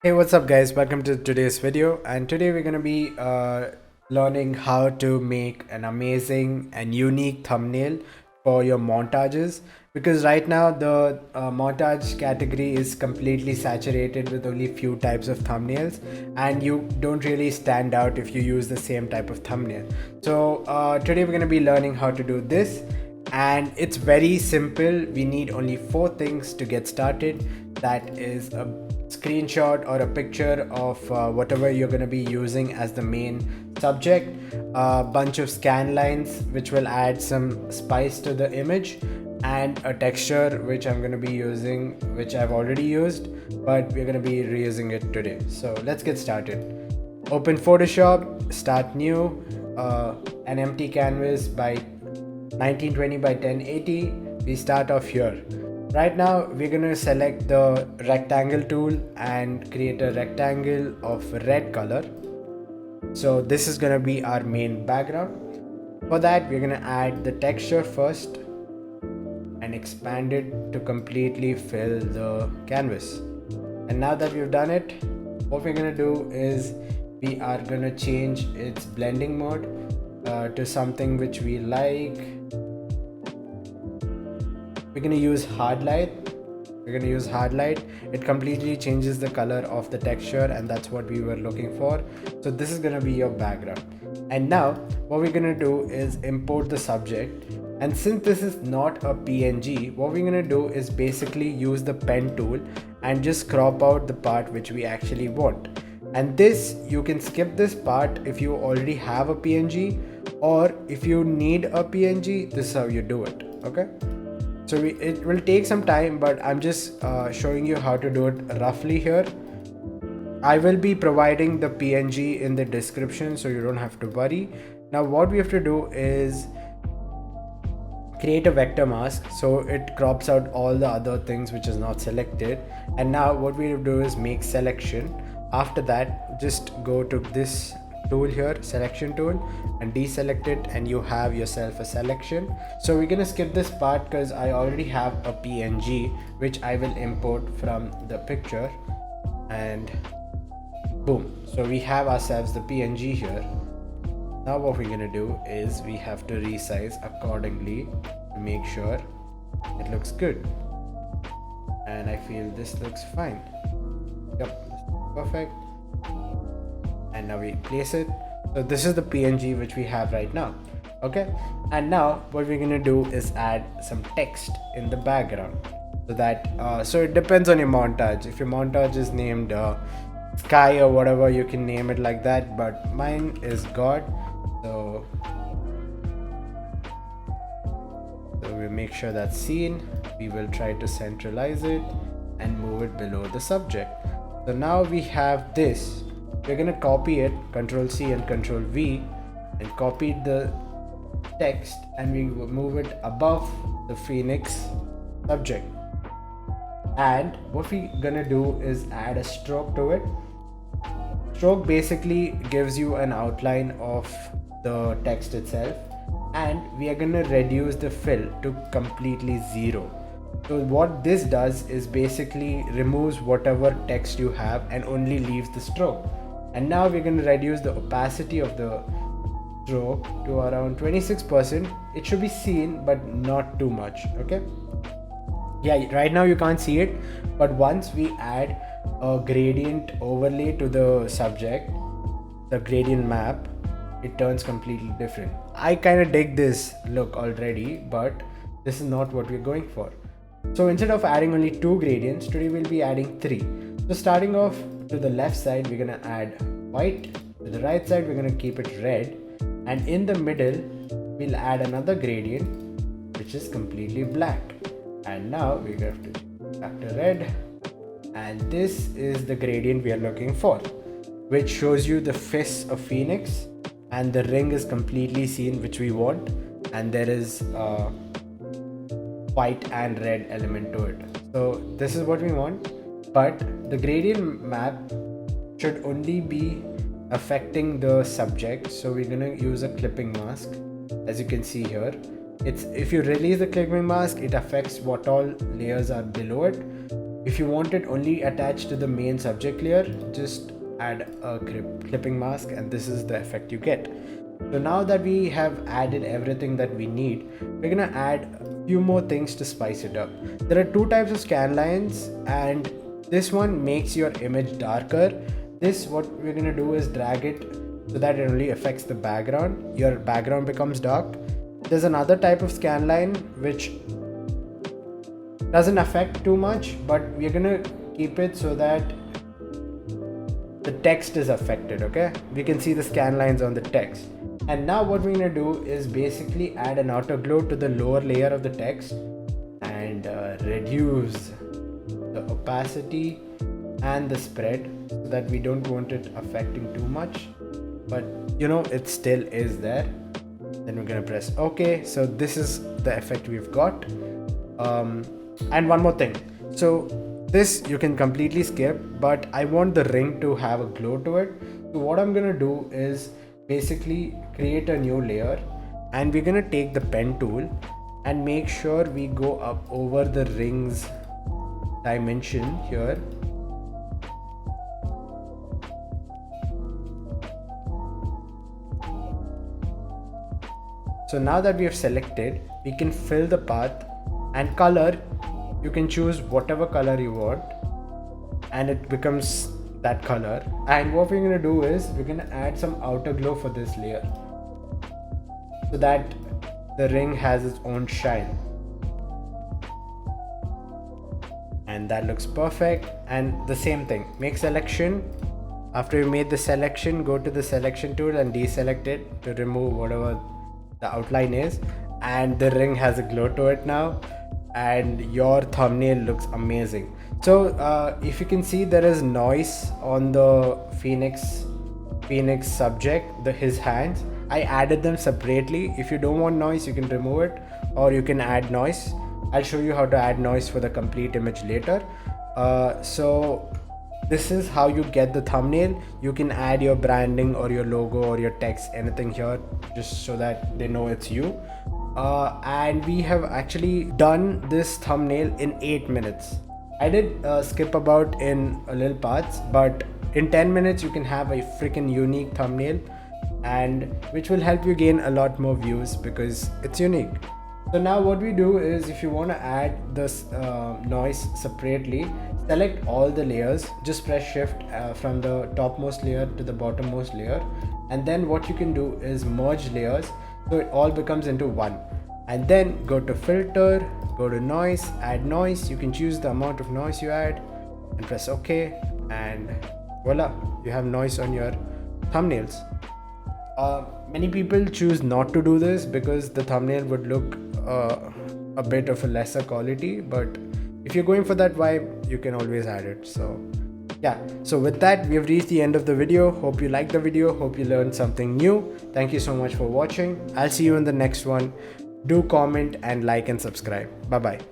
Hey, what's up guys? Welcome to today's video, and today we're going to be learning how to make an amazing and unique thumbnail for your montages, because right now the montage category is completely saturated with only few types of thumbnails, and you don't really stand out if you use the same type of thumbnail. So today we're going to be learning how to do this, and it's very simple. We need only four things to get started. That is a screenshot or a picture of whatever you're going to be using as the main subject, a bunch of scan lines which will add some spice to the image, and a texture which I'm going to be using, which I've already used, but we're going to be reusing it today. So let's get started. Open Photoshop, start new, an empty canvas by 1920 by 1080. We start off here. Right now we're going to select the rectangle tool and create a rectangle of red color. So this is going to be our main background. For that we're going to add the texture first and expand it to completely fill the canvas. And now that we've done it, what we're going to do is we are going to change its blending mode to something which we like. We're going to use hard light. It completely changes the color of the texture, and that's what we were looking for. So this is going to be your background. And now what we're going to do is import the subject. And since this is not a PNG, what we're going to do is basically use the pen tool and just crop out the part which we actually want. And this, you can skip this part if you already have a PNG, or if you need a PNG, this is how you do it. Okay, so it will take some time, but I'm just showing you how to do it roughly here. I will be providing the PNG in the description, so you don't have to worry. Now what we have to do is create a vector mask so it crops out all the other things which is not selected. And now what we will do is make selection. After that, just go to this tool here, selection tool, and deselect it, and you have yourself a selection. So we're gonna skip this part because I already have a PNG which I will import from the picture, and boom, so we have ourselves the PNG here. Now what we're gonna do is we have to resize accordingly to make sure it looks good, and I feel this looks fine. Yep, perfect. And now we place it. So this is the PNG which we have right now. Okay, and now what we're gonna do is add some text in the background, so that so it depends on your montage. If your montage is named sky or whatever, you can name it like that, but mine is God. So we make sure that's seen. We will try to centralize it and move it below the subject. So now we have this. We're gonna copy it, Control C and Control V, and copy the text, and we will move it above the Phoenix subject. And what we're gonna do is add a stroke to it. Stroke basically gives you an outline of the text itself, and we are gonna reduce the fill to completely zero. So what this does is basically removes whatever text you have and only leaves the stroke. And now we're going to reduce the opacity of the stroke to around 26%. It should be seen, but not too much. Okay, yeah, right now you can't see it, but once we add a gradient overlay to the subject, the gradient map, it turns completely different. I kind of dig this look already, but this is not what we're going for. So instead of adding only 2 gradients, today we'll be adding 3. So starting off, to the left side we're gonna add white, to the right side we're gonna keep it red, and in the middle we'll add another gradient which is completely black. And now we have to back to red, and this is the gradient we are looking for, which shows you the fist of Phoenix, and the ring is completely seen, which we want, and there is a white and red element to it. So this is what we want. But the gradient map should only be affecting the subject, so we're gonna use a clipping mask. As you can see here, it's if you release the clipping mask, it affects what all layers are below it, If you want it only attached to the main subject layer, just add a clipping mask, and this is the effect you get. So now that we have added everything that we need, we're gonna add a few more things to spice it up. There are two types of scan lines, and this one makes your image darker. This, what we're gonna do is drag it so that it only affects the background. Your background becomes dark. There's another type of scan line which doesn't affect too much, but we're gonna keep it so that the text is affected. Okay, we can see the scan lines on the text. And now what we're gonna do is basically add an outer glow to the lower layer of the text and reduce the opacity and the spread so that we don't want it affecting too much, but you know, it still is there. Then we're gonna press OK. So this is the effect we've got. And one more thing, so this you can completely skip, but I want the ring to have a glow to it. So what I'm gonna do is basically create a new layer, and we're gonna take the pen tool and make sure we go up over the ring's dimension here. So now that we have selected, we can fill the path, and color, you can choose whatever color you want and it becomes that color. And what we're going to do is we're going to add some outer glow for this layer so that the ring has its own shine, and that looks perfect. And the same thing, make selection. After you made the selection, go to the selection tool and deselect it to remove whatever the outline is, and the ring has a glow to it now, and your thumbnail looks amazing. So if you can see, there is noise on the Phoenix subject, his hands. I added them separately. If you don't want noise, you can remove it, or you can add noise. I'll show you how to add noise for the complete image later. So this is how you get the thumbnail. You can add your branding or your logo or your text, anything here, just so that they know it's you. And we have actually done this thumbnail in 8 minutes. I did skip about in a little parts, but in 10 minutes you can have a freaking unique thumbnail, and which will help you gain a lot more views because it's unique. So now what we do is, if you want to add this noise separately, select all the layers, just press shift from the topmost layer to the bottommost layer, and then what you can do is merge layers so it all becomes into one. And then go to filter, go to noise, add noise. You can choose the amount of noise you add and press OK, and voila, you have noise on your thumbnails. Many people choose not to do this because the thumbnail would look a bit of a lesser quality, but if you're going for that vibe, you can always add it. So yeah, so with that, we have reached the end of the video. Hope you liked the video, hope you learned something new. Thank you so much for watching. I'll see you in the next one. Do comment and like and subscribe. Bye bye.